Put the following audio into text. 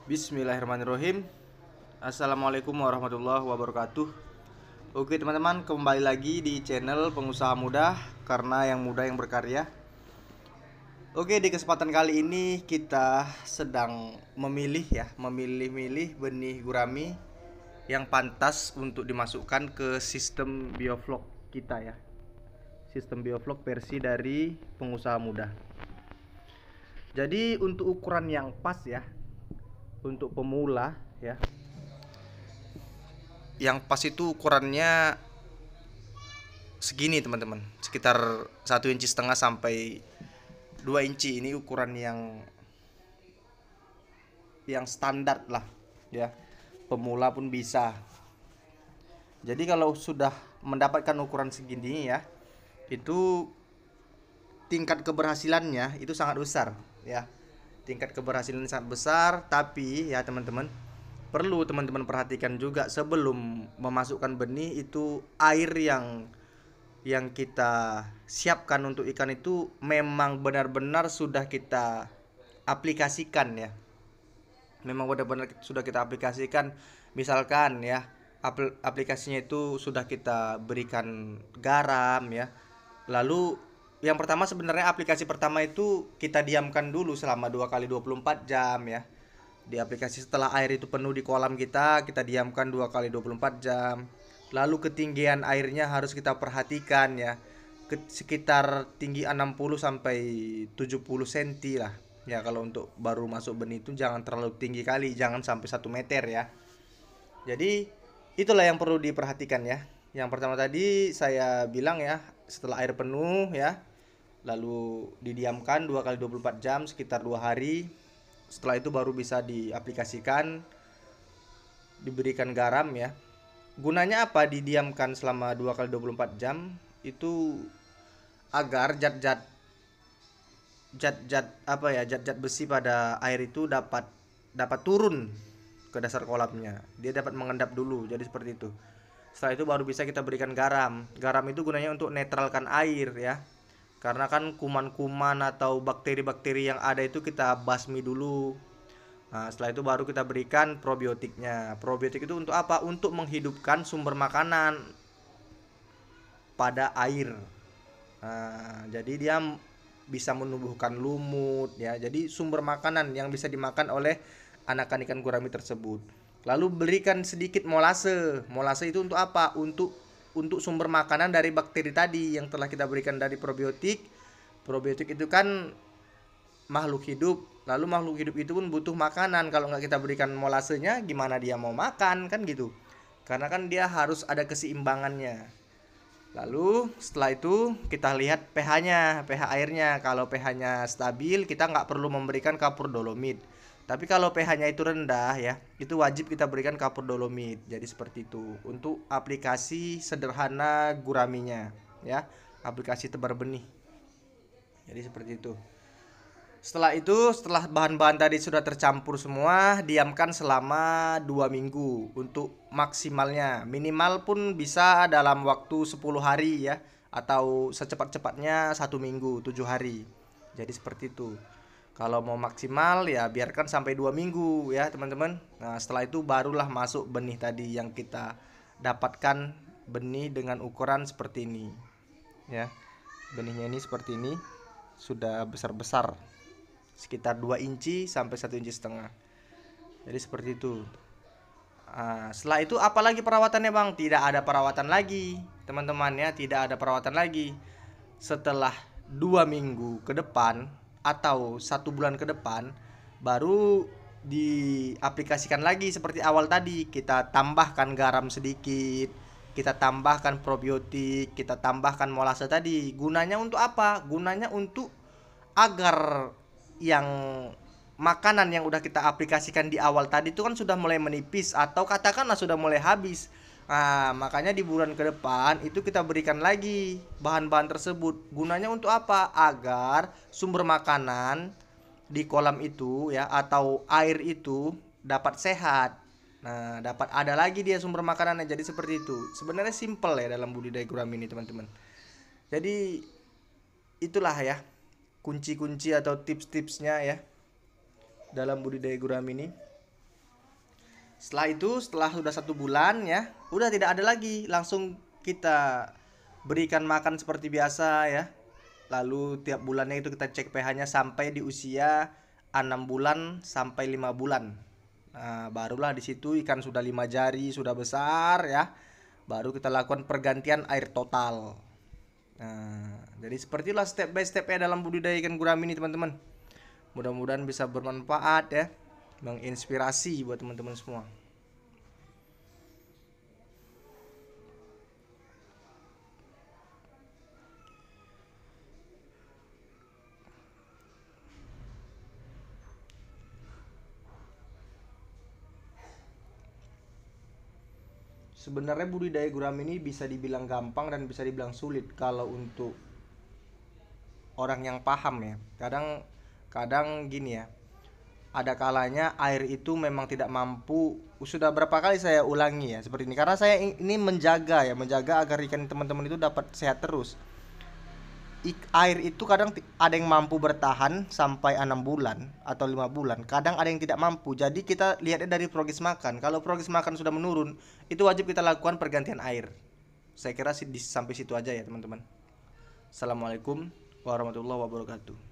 Bismillahirrahmanirrahim. Assalamualaikum warahmatullahi wabarakatuh. Oke teman-teman, kembali lagi di channel Pengusaha Muda, karena yang muda yang berkarya. Oke, di kesempatan kali ini kita sedang memilih benih gurami yang pantas untuk dimasukkan ke sistem bioflok kita ya. Sistem bioflok versi dari Pengusaha Muda. Jadi untuk ukuran yang pas ya, untuk pemula ya, yang pas itu ukurannya segini teman-teman, sekitar 1,5 inci sampai 2 inci. Ini ukuran yang standar lah ya, pemula pun bisa. Jadi kalau sudah mendapatkan ukuran segini ya, itu tingkat keberhasilannya itu sangat besar ya. Tingkat keberhasilan sangat besar, tapi ya teman-teman, perlu teman-teman perhatikan juga sebelum memasukkan benih itu air yang kita siapkan untuk ikan itu memang benar-benar sudah kita aplikasikan ya. Memang benar-benar sudah kita aplikasikan. Misalkan ya, aplikasinya itu sudah kita berikan garam ya. Lalu yang pertama, sebenarnya aplikasi pertama itu kita diamkan dulu selama 2 kali 24 jam ya. Di aplikasi setelah air itu penuh di kolam kita diamkan 2 kali 24 jam. Lalu ketinggian airnya harus kita perhatikan ya. Sekitar tinggi 60 sampai 70 cm lah. Ya kalau untuk baru masuk benih itu jangan terlalu tinggi kali, jangan sampai 1 meter ya. Jadi itulah yang perlu diperhatikan ya. Yang pertama tadi saya bilang ya, setelah air penuh ya, lalu didiamkan 2 kali 24 jam sekitar 2 hari. Setelah itu baru bisa diaplikasikan, diberikan garam ya. Gunanya apa didiamkan selama 2 kali 24 jam? Itu agar zat-zat besi pada air itu dapat dapat turun ke dasar kolamnya. Dia dapat mengendap dulu. Jadi seperti itu. Setelah itu baru bisa kita berikan garam. Garam itu gunanya untuk netralkan air ya. Karena kan kuman-kuman atau bakteri-bakteri yang ada itu kita basmi dulu. Nah, setelah itu baru kita berikan probiotiknya. Probiotik itu untuk apa? Untuk menghidupkan sumber makanan pada air. Nah, jadi dia bisa menumbuhkan lumut ya. Jadi sumber makanan yang bisa dimakan oleh anakan ikan gurami tersebut. Lalu berikan sedikit molase. Molase itu untuk apa? Untuk sumber makanan dari bakteri tadi yang telah kita berikan dari probiotik. Probiotik itu kan makhluk hidup. Lalu makhluk hidup itu pun butuh makanan. Kalau nggak kita berikan molasenya, gimana dia mau makan kan gitu. Karena kan dia harus ada keseimbangannya. Lalu setelah itu kita lihat pH-nya, pH airnya. Kalau pH-nya stabil, kita nggak perlu memberikan kapur dolomit. Tapi kalau pH-nya itu rendah ya, itu wajib kita berikan kapur dolomit. Jadi seperti itu untuk aplikasi sederhana guraminya ya, aplikasi tebar benih. Jadi seperti itu. Setelah bahan-bahan tadi sudah tercampur semua, diamkan selama 2 minggu untuk maksimalnya. Minimal pun bisa dalam waktu 10 hari ya, atau secepat-cepatnya 1 minggu, 7 hari. Jadi seperti itu. Kalau mau maksimal ya biarkan sampai 2 minggu ya teman-teman. Nah setelah itu barulah masuk benih tadi yang kita dapatkan, benih dengan ukuran seperti ini ya. Benihnya ini seperti ini, sudah besar-besar, sekitar 2 inci sampai 1,5 inci. Jadi seperti itu. Nah, setelah itu apalagi perawatannya bang? Tidak ada perawatan lagi teman-teman ya, tidak ada perawatan lagi. Setelah 2 minggu ke depan atau 1 bulan ke depan, baru diaplikasikan lagi seperti awal tadi. Kita tambahkan garam sedikit, kita tambahkan probiotik, kita tambahkan molase tadi. Gunanya untuk apa? Gunanya untuk agar yang makanan yang udah kita aplikasikan di awal tadi itu kan sudah mulai menipis atau katakanlah sudah mulai habis. Nah, makanya di bulan ke depan itu kita berikan lagi bahan-bahan tersebut. Gunanya untuk apa? Agar sumber makanan di kolam itu ya atau air itu dapat sehat. Nah, dapat ada lagi dia sumber makanannya. Jadi seperti itu. Sebenarnya simple ya dalam budidaya gurami ini, teman-teman. Jadi itulah ya kunci-kunci atau tips-tipsnya ya dalam budidaya gurami ini. Setelah sudah 1 bulan ya, udah tidak ada lagi, langsung kita berikan makan seperti biasa ya. Lalu tiap bulannya itu kita cek pH-nya sampai di usia 6 bulan sampai 5 bulan. Nah, barulah di situ ikan sudah 5 jari, sudah besar ya. Baru kita lakukan pergantian air total. Nah, jadi sepertilah step by stepnya dalam budidaya ikan gurami ini teman-teman. Mudah-mudahan bisa bermanfaat ya, menginspirasi buat teman-teman semua. Sebenarnya budidaya gurami ini bisa dibilang gampang dan bisa dibilang sulit kalau untuk orang yang paham ya. Kadang gini ya, ada kalanya air itu memang tidak mampu. Sudah berapa kali saya ulangi ya seperti ini karena saya ini menjaga agar ikan teman-teman itu dapat sehat terus. Air itu kadang ada yang mampu bertahan sampai 6 bulan atau 5 bulan, kadang ada yang tidak mampu. Jadi kita lihatnya dari progres makan. Kalau progres makan sudah menurun, itu wajib kita lakukan pergantian air. Saya kira sih sampai situ aja ya teman-teman. Assalamualaikum warahmatullahi wabarakatuh.